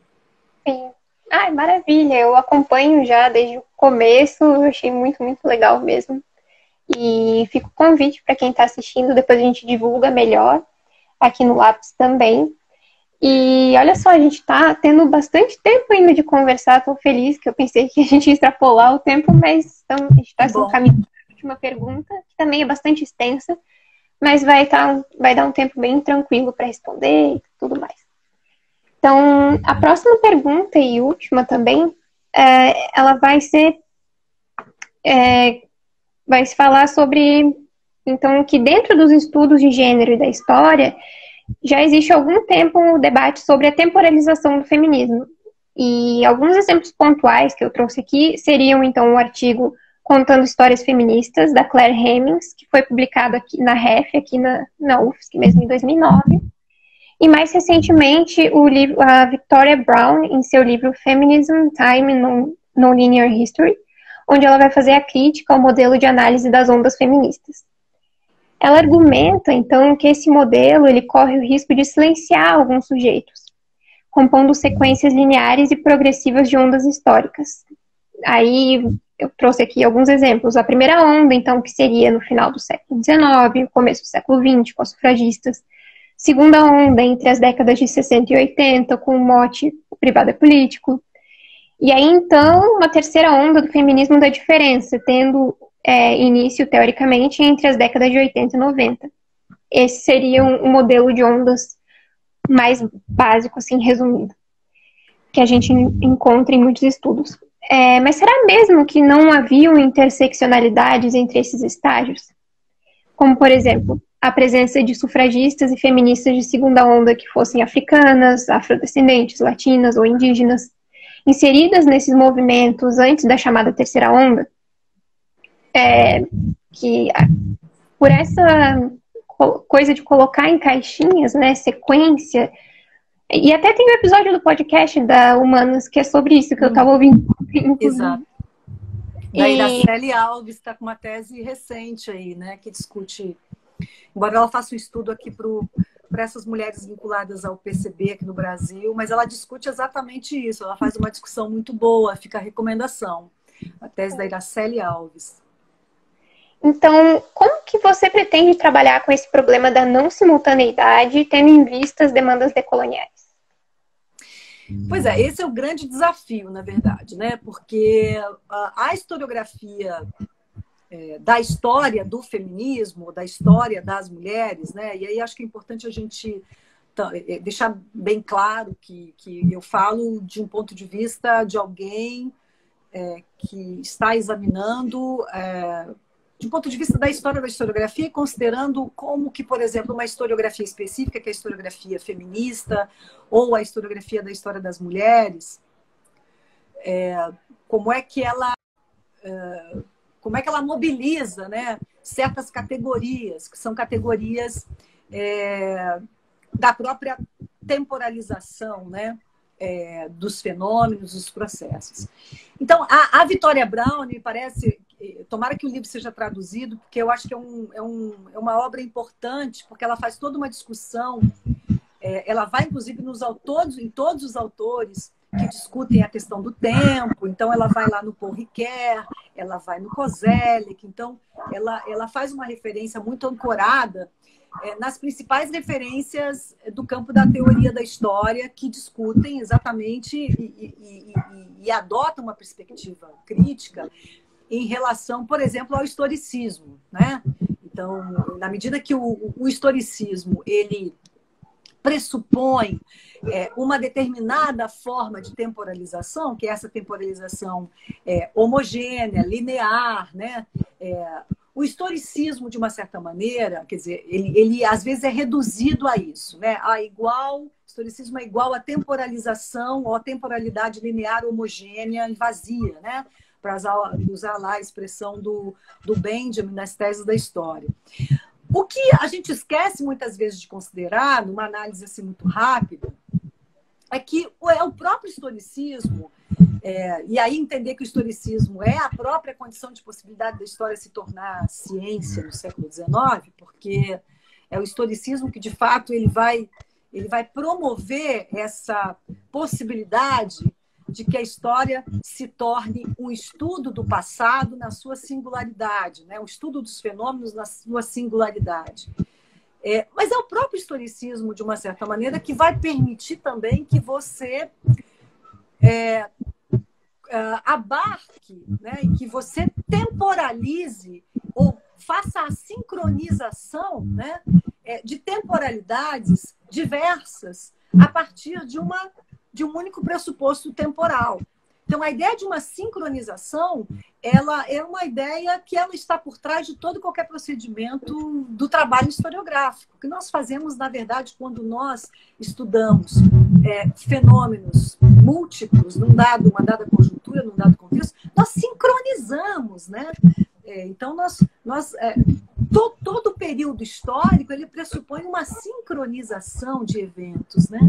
Sim. Ai, maravilha. Eu acompanho já desde o começo. Eu achei muito, muito legal mesmo. E fica o convite para quem está assistindo. Depois a gente divulga melhor aqui no Lápis também. E olha só, a gente está tendo bastante tempo ainda de conversar. Estou feliz, que eu pensei que a gente ia extrapolar o tempo, mas a gente está no caminho para a última pergunta, que também é bastante extensa, mas vai dar um tempo bem tranquilo para responder e tudo mais. Então, a próxima pergunta e última também, ela vai ser... vai se falar sobre, então, que dentro dos estudos de gênero e da história, já existe há algum tempo um debate sobre a temporalização do feminismo. E alguns exemplos pontuais que eu trouxe aqui seriam, então, o artigo Contando Histórias Feministas, da Claire Hemmings, que foi publicado aqui na REF, aqui na UFSC, mesmo em 2009. E, mais recentemente, a Victoria Brown, em seu livro Feminism, Time and Nonlinear History, onde ela vai fazer a crítica ao modelo de análise das ondas feministas. Ela argumenta, então, que esse modelo ele corre o risco de silenciar alguns sujeitos, compondo sequências lineares e progressivas de ondas históricas. Aí eu trouxe aqui alguns exemplos. A primeira onda, então, que seria no final do século XIX, começo do século XX, com as sufragistas. Segunda onda, entre as décadas de 60 e 80, com o mote "o privado é político". E aí, então, uma terceira onda do feminismo da diferença, tendo início, teoricamente, entre as décadas de 80 e 90. Esse seria um modelo de ondas mais básico, assim, resumido, que a gente encontra em muitos estudos. Mas será mesmo que não haviam interseccionalidades entre esses estágios? Como, por exemplo, a presença de sufragistas e feministas de segunda onda que fossem africanas, afrodescendentes, latinas ou indígenas, inseridas nesses movimentos antes da chamada terceira onda, que por essa coisa de colocar em caixinhas, né, sequência, e até tem um episódio do podcast da Humanas que é sobre isso, que eu estava ouvindo. Exato. Da Iraceli Alves está com uma tese recente aí, né, que discute, embora ela faça um estudo aqui para essas mulheres vinculadas ao PCB aqui no Brasil, mas ela discute exatamente isso, ela faz uma discussão muito boa, fica a recomendação, a tese da Iraceli Alves. Então, como que você pretende trabalhar com esse problema da não simultaneidade, tendo em vista as demandas decoloniais? Pois é, esse é o grande desafio, na verdade, né? Porque a historiografia da história do feminismo, da história das mulheres, né? E aí acho que é importante a gente deixar bem claro que eu falo de um ponto de vista de alguém que está examinando de um ponto de vista da história da historiografia, considerando como que, por exemplo, uma historiografia específica, que é a historiografia feminista, ou a historiografia da história das mulheres, como é que ela mobiliza, né, certas categorias, que são categorias da própria temporalização, né, dos fenômenos, dos processos. Então, a Vitória Brown, me parece, tomara que o livro seja traduzido, porque eu acho que é uma obra importante, porque ela faz toda uma discussão, ela vai, inclusive, em todos os autores que discutem a questão do tempo, então ela vai lá no Paul Ricoeur, ela vai no Koselleck, então ela faz uma referência muito ancorada nas principais referências do campo da teoria da história que discutem exatamente e adotam uma perspectiva crítica em relação, por exemplo, ao historicismo, né? Então, na medida que o historicismo ele pressupõe uma determinada forma de temporalização, que é essa temporalização homogênea, linear, né? O historicismo, de uma certa maneira, quer dizer, ele às vezes é reduzido a isso, né? O historicismo é igual à temporalização ou à temporalidade linear, homogênea e vazia, né? Para usar lá a expressão do Benjamin nas teses da história. O que a gente esquece muitas vezes de considerar, numa análise assim muito rápida, é que o próprio historicismo, e aí entender que o historicismo é a própria condição de possibilidade da história se tornar ciência no século XIX, porque é o historicismo que, de fato, ele vai promover essa possibilidade de que a história se torne um estudo do passado na sua singularidade, né? Um estudo dos fenômenos na sua singularidade. Mas é o próprio historicismo, de uma certa maneira, que vai permitir também que você abarque, né? E que você temporalize ou faça a sincronização, né? De temporalidades diversas a partir de um único pressuposto temporal. Então, a ideia de uma sincronização, ela é uma ideia que ela está por trás de todo e qualquer procedimento do trabalho historiográfico, que nós fazemos, na verdade, quando nós estudamos fenômenos múltiplos uma dada conjuntura, num dado contexto, nós sincronizamos, né? Então, todo o período histórico ele pressupõe uma sincronização de eventos, né?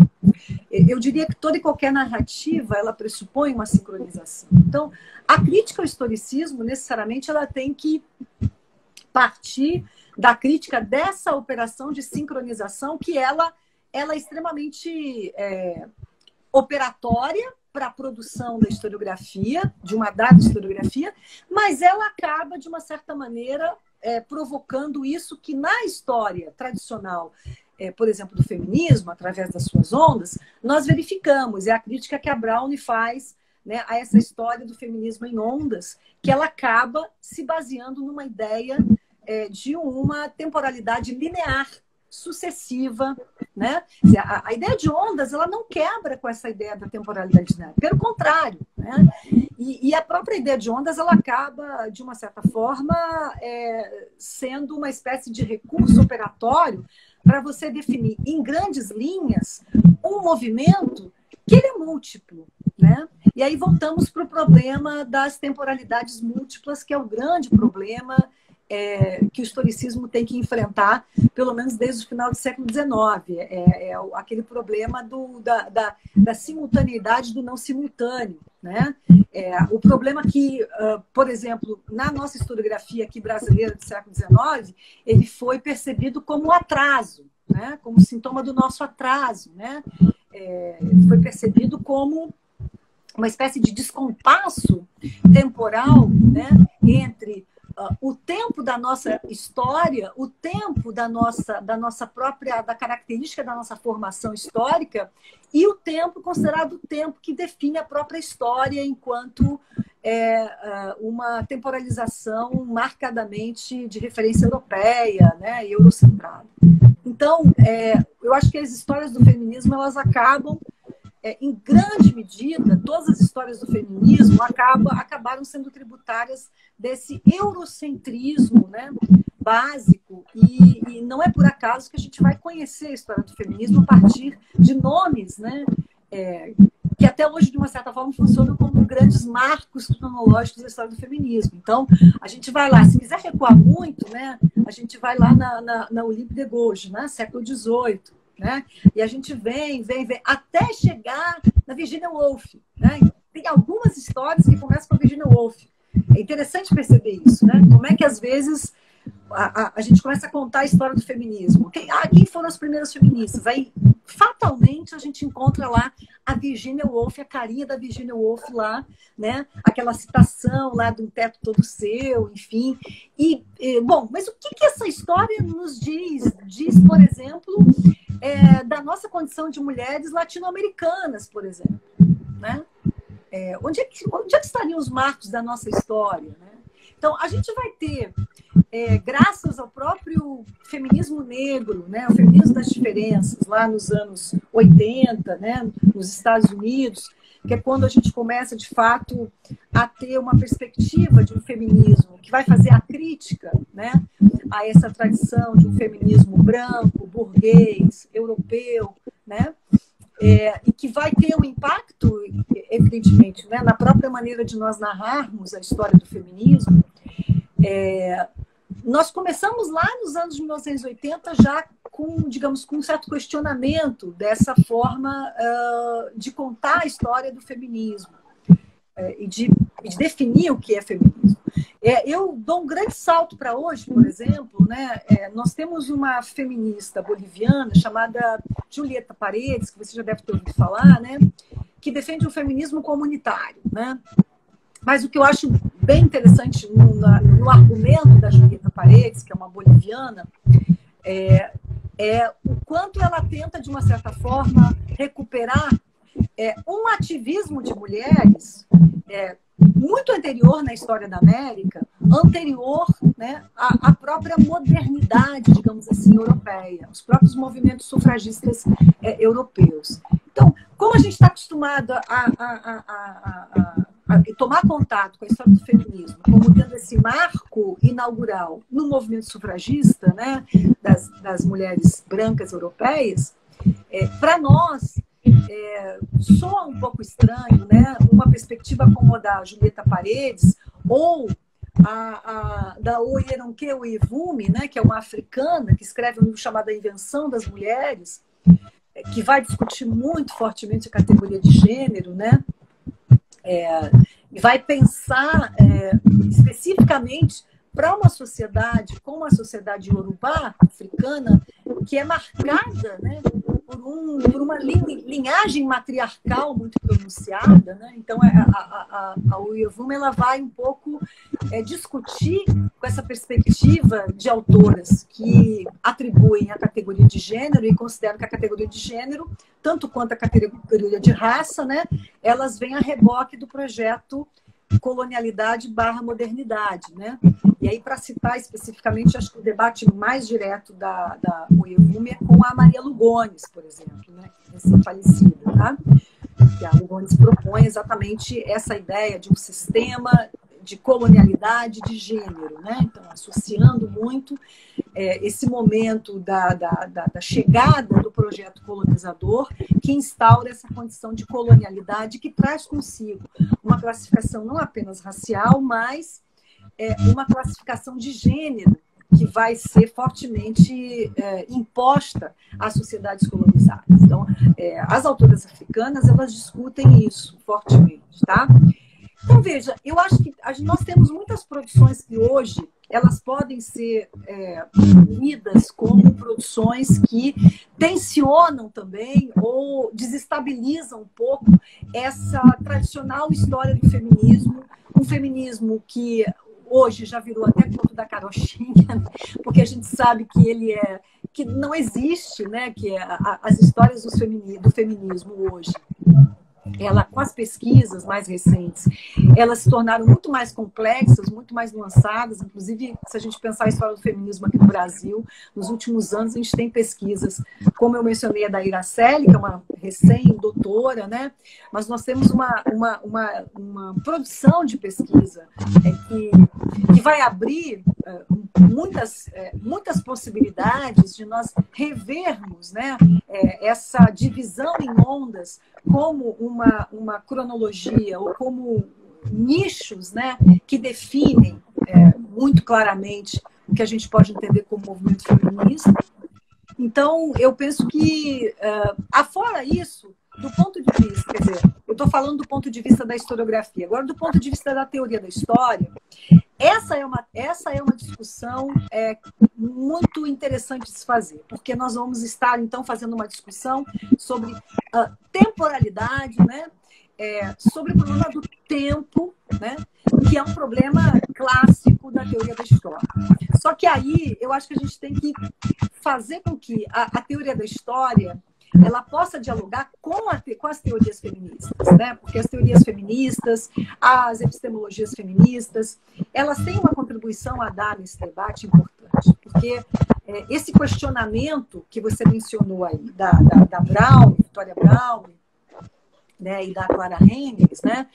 Eu diria que toda e qualquer narrativa ela pressupõe uma sincronização. Então, a crítica ao historicismo, necessariamente, ela tem que partir da crítica dessa operação de sincronização que ela é extremamente operatória, para a produção da historiografia, de uma dada historiografia, mas ela acaba, de uma certa maneira, provocando isso que na história tradicional, por exemplo, do feminismo, através das suas ondas, nós verificamos, é a crítica que a Browne faz, né, a essa história do feminismo em ondas, que ela acaba se baseando numa ideia de uma temporalidade linear, sucessiva, né? A ideia de ondas, ela não quebra com essa ideia da temporalidade linear, pelo contrário, né? E a própria ideia de ondas, ela acaba, de uma certa forma, sendo uma espécie de recurso operatório para você definir, em grandes linhas, um movimento que ele é múltiplo, né? E aí voltamos para o problema das temporalidades múltiplas, que é o grande problema que o historicismo tem que enfrentar, pelo menos desde o final do século XIX. Aquele problema da simultaneidade do não simultâneo, né? O problema que, por exemplo, na nossa historiografia aqui brasileira do século XIX, ele foi percebido como atraso, né? Como sintoma do nosso atraso, né? Foi percebido como uma espécie de descompasso temporal, né? Entre o tempo da nossa história, o tempo da nossa própria, da característica da nossa formação histórica e o tempo considerado o tempo que define a própria história enquanto uma temporalização marcadamente de referência europeia, né, e eurocentrada. Então, eu acho que as histórias do feminismo, elas acabam, em grande medida, todas as histórias do feminismo acabaram sendo tributárias desse eurocentrismo, né, básico, e não é por acaso que a gente vai conhecer a história do feminismo a partir de nomes, né, que até hoje, de uma certa forma, funcionam como grandes marcos cronológicos da história do feminismo. Então, a gente vai lá, se quiser recuar muito, né, a gente vai lá na Olympe de Gouges, né, século XVIII, né? E a gente vem, até chegar na Virginia Woolf, né? Tem algumas histórias que começam com a Virginia Woolf. É interessante perceber isso, né? Como é que, às vezes, a gente começa a contar a história do feminismo. Quem foram as primeiras feministas? Aí, fatalmente, a gente encontra lá a Virginia Woolf, a carinha da Virginia Woolf lá, né? Aquela citação lá do teto todo seu, enfim. Bom, mas o que essa história nos diz? Diz, por exemplo, da nossa condição de mulheres latino-americanas, por exemplo, né? Onde é que estariam os marcos da nossa história, né? Então, a gente vai ter, graças ao próprio feminismo negro, né, o feminismo das diferenças, lá nos anos 80, né, nos Estados Unidos, que é quando a gente começa, de fato, a ter uma perspectiva de um feminismo que vai fazer a crítica, né, a essa tradição de um feminismo branco, burguês, europeu, né, e que vai ter um impacto, evidentemente, né, na própria maneira de nós narrarmos a história do feminismo. Nós começamos lá nos anos 1980 já com, digamos, com um certo questionamento dessa forma de contar a história do feminismo e de definir o que é feminismo. Eu dou um grande salto para hoje, por exemplo, né? Nós temos uma feminista boliviana chamada Julieta Paredes, que você já deve ter ouvido falar, né? Que defende o feminismo comunitário, né? Mas o que eu acho bem interessante no argumento da Julieta Paredes, que é uma boliviana, é o quanto ela tenta, de uma certa forma, recuperar um ativismo de mulheres muito anterior na história da América, anterior, né, à própria modernidade, digamos assim, europeia, os próprios movimentos sufragistas europeus. Então, como a gente está acostumado a tomar contato com a história do feminismo como tendo esse marco inaugural no movimento sufragista, né, das mulheres brancas europeias, para nós soa um pouco estranho, né, uma perspectiva como a da Julieta Paredes ou da Oyeronke Oyevumi, né, que é uma africana que escreve um livro chamado A Invenção das Mulheres, que vai discutir muito fortemente a categoria de gênero, né? Vai pensar especificamente para uma sociedade como a sociedade iorubá, africana, que é marcada, né, por uma linhagem matriarcal muito pronunciada, né? Então a Uyevuma, ela vai um pouco discutir com essa perspectiva de autoras que atribuem a categoria de gênero e consideram que a categoria de gênero, tanto quanto a categoria de raça, né, elas vêm a reboque do projeto colonialidade/modernidade, né? E aí, para citar especificamente, acho que o debate mais direto da Uyevuma é com a Maria Lugones, por exemplo, né? Recém-falecida, tá? Que a Lugones propõe exatamente essa ideia de um sistema de colonialidade de gênero, né? Então, associando muito esse momento da chegada do projeto colonizador, que instaura essa condição de colonialidade, que traz consigo uma classificação não apenas racial, mas uma classificação de gênero que vai ser fortemente imposta às sociedades colonizadas. Então, as autoras africanas, elas discutem isso fortemente, tá? Então, veja, eu acho que nós temos muitas produções que hoje elas podem ser lidas como produções que tensionam também ou desestabilizam um pouco essa tradicional história do feminismo, um feminismo que hoje já virou até conto da carochinha, porque a gente sabe que que não existe, né? Que as histórias do feminismo hoje, com as pesquisas mais recentes, elas se tornaram muito mais complexas, muito mais nuançadas. Inclusive, se a gente pensar a história do feminismo aqui no Brasil, nos últimos anos a gente tem pesquisas, como eu mencionei, a da Iraceli, que é uma recém-doutora, né? Mas nós temos uma produção de pesquisa que vai abrir muitas possibilidades de nós revermos, né, essa divisão em ondas como uma cronologia ou como nichos, né, que definem muito claramente o que a gente pode entender como movimento feminista. Então, eu penso que, afora isso, do ponto de vista, quer dizer, eu estou falando do ponto de vista da historiografia, agora do ponto de vista da teoria da história, essa é uma discussão muito interessante de se fazer, porque nós vamos estar, então, fazendo uma discussão sobre temporalidade, né? Sobre o problema do tempo, né? Que é um problema clássico da teoria da história. Só que aí eu acho que a gente tem que fazer com que a teoria da história ela possa dialogar com as teorias feministas, né? Porque as teorias feministas, as epistemologias feministas, elas têm uma contribuição a dar nesse debate importante, porque esse questionamento que você mencionou aí, da Brown, Victoria Brown, né, e da Clara Henricks, né,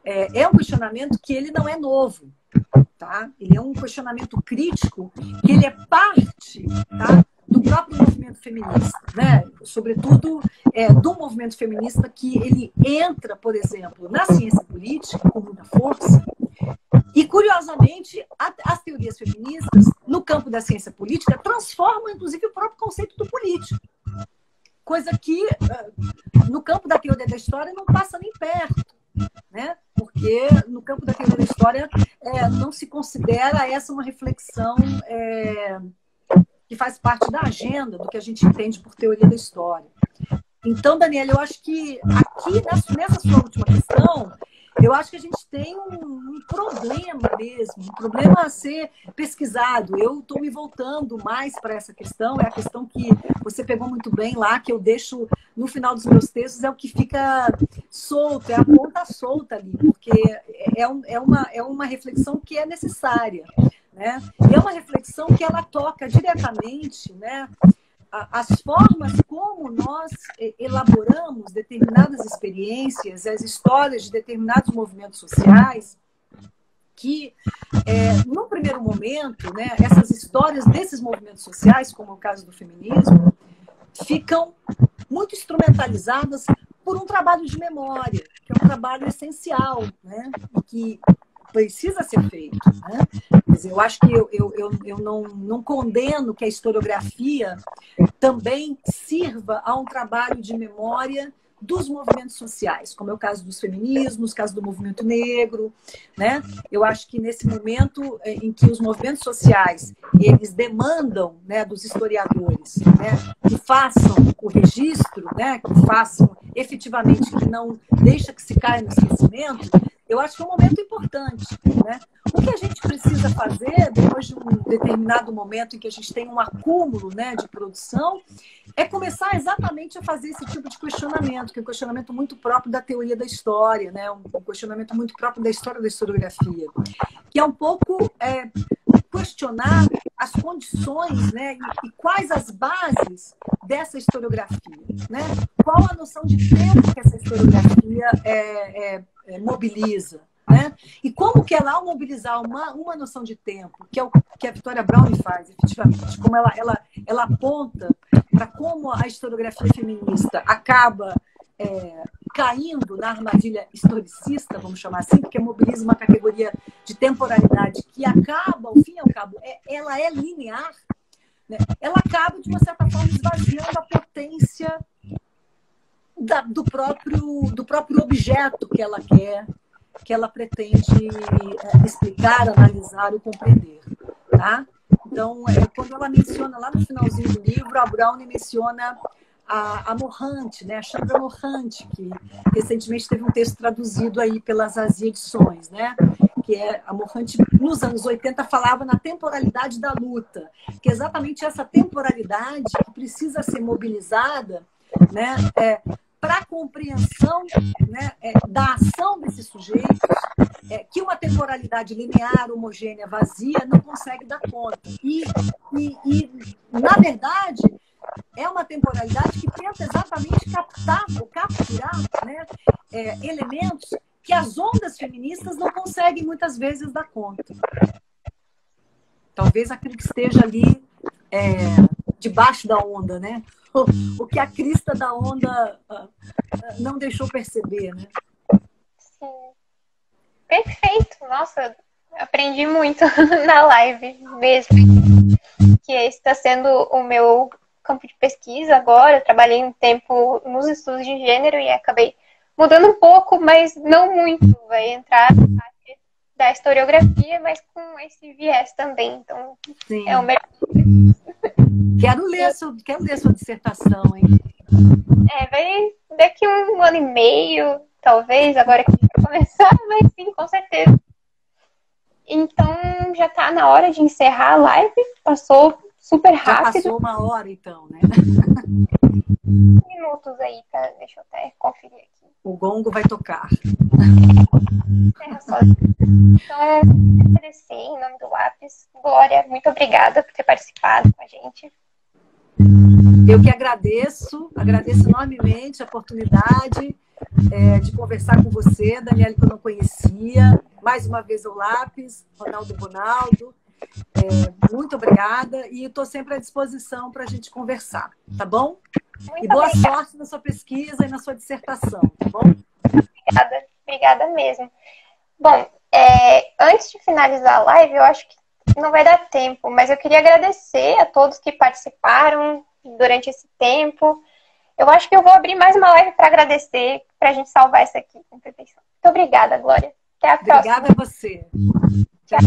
é um questionamento que ele não é novo, tá? Ele é um questionamento crítico, que ele é parte, tá, do próprio movimento feminista, né? Sobretudo do movimento feminista que ele entra, por exemplo, na ciência política com muita força. E, curiosamente, as teorias feministas, no campo da ciência política, transformam, inclusive, o próprio conceito do político. Coisa que, no campo da teoria da história, não passa nem perto, né? Porque, no campo da teoria da história, não se considera essa uma reflexão que faz parte da agenda do que a gente entende por teoria da história. Então, Daniela, eu acho que aqui, nessa sua última questão, eu acho que a gente tem um problema mesmo, um problema a ser pesquisado. Eu estou me voltando mais para essa questão, é a questão que você pegou muito bem lá, que eu deixo no final dos meus textos, é o que fica solto, é a ponta solta ali, porque é uma reflexão que é necessária, né? E é uma reflexão que ela toca diretamente, né, as formas como nós elaboramos determinadas experiências, as histórias de determinados movimentos sociais, que, num primeiro momento, né, essas histórias desses movimentos sociais, como é o caso do feminismo, ficam muito instrumentalizadas por um trabalho de memória, que é um trabalho essencial, né, que precisa ser feito, né? Quer dizer, eu acho que eu não condeno que a historiografia também sirva a um trabalho de memória dos movimentos sociais, como é o caso dos feminismos, o caso do movimento negro, né? Eu acho que nesse momento em que os movimentos sociais eles demandam, né, dos historiadores, né, que façam o registro, né, que façam efetivamente, que não deixa que se caia no esquecimento, eu acho que é um momento importante, né? O que a gente precisa fazer, depois de um determinado momento em que a gente tem um acúmulo, né, de produção, é começar exatamente a fazer esse tipo de questionamento, que é um questionamento muito próprio da teoria da história, né? Um questionamento muito próprio da história da historiografia, que é um pouco questionar as condições, né, e quais as bases dessa historiografia, né? Qual a noção de tempo que essa historiografia mobiliza, né? E como que ela, ao mobilizar uma noção de tempo, que é o que a Victoria Brown faz, efetivamente, como ela aponta para como a historiografia feminista acaba caindo na armadilha historicista, vamos chamar assim, porque mobiliza uma categoria de temporalidade que acaba, ao fim e ao cabo, ela é linear, né? Ela acaba, de uma certa forma, esvaziando a potência do próprio objeto que ela quer, que ela pretende explicar, analisar ou compreender. Tá? Então, quando ela menciona, lá no finalzinho do livro, a Browne menciona a Morante, né? A Chandra Morante, que recentemente teve um texto traduzido aí pelas Azia Edições, né? Que a Morante, nos anos 80, falava na temporalidade da luta, que é exatamente essa temporalidade que precisa ser mobilizada, né? Para a compreensão, né, da ação desses sujeitos, que uma temporalidade linear, homogênea, vazia, não consegue dar conta. E na verdade, é uma temporalidade que tenta exatamente captar ou capturar, né, elementos que as ondas feministas não conseguem muitas vezes dar conta. Talvez aquilo que esteja ali debaixo da onda, né? O que a crista da onda não deixou perceber, né? Sim. Perfeito. Nossa, aprendi muito na live mesmo. Que esse está sendo o meu campo de pesquisa agora. Eu trabalhei um tempo nos estudos de gênero e acabei mudando um pouco, mas não muito. Vai entrar na parte da historiografia, mas com esse viés também. Então, sim, é o melhor. Quero ler sua dissertação, hein? Vai daqui 1 ano e meio, talvez, agora que vai começar, mas sim, com certeza. Então, já tá na hora de encerrar a live. Passou super rápido. Já passou 1 hora, então, né? Minutos aí, tá? Deixa eu até conferir aqui. O gongo vai tocar. Então, agradecer em nome do Lápis. Glória, muito obrigada por ter participado com a gente. Eu que agradeço enormemente a oportunidade de conversar com você, Daniela, que eu não conhecia. Mais uma vez o Lápis, Ronaldo. Muito obrigada e estou sempre à disposição para a gente conversar, tá bom? Muito e boa obrigada. Sorte na sua pesquisa e na sua dissertação, tá bom? Obrigada mesmo. Bom, antes de finalizar a live, eu acho que não vai dar tempo, mas eu queria agradecer a todos que participaram durante esse tempo. Eu acho que eu vou abrir mais uma live para agradecer, para a gente salvar essa aqui com perfeição. Muito obrigada, Glória. Até a próxima. Obrigada a você. Tchau.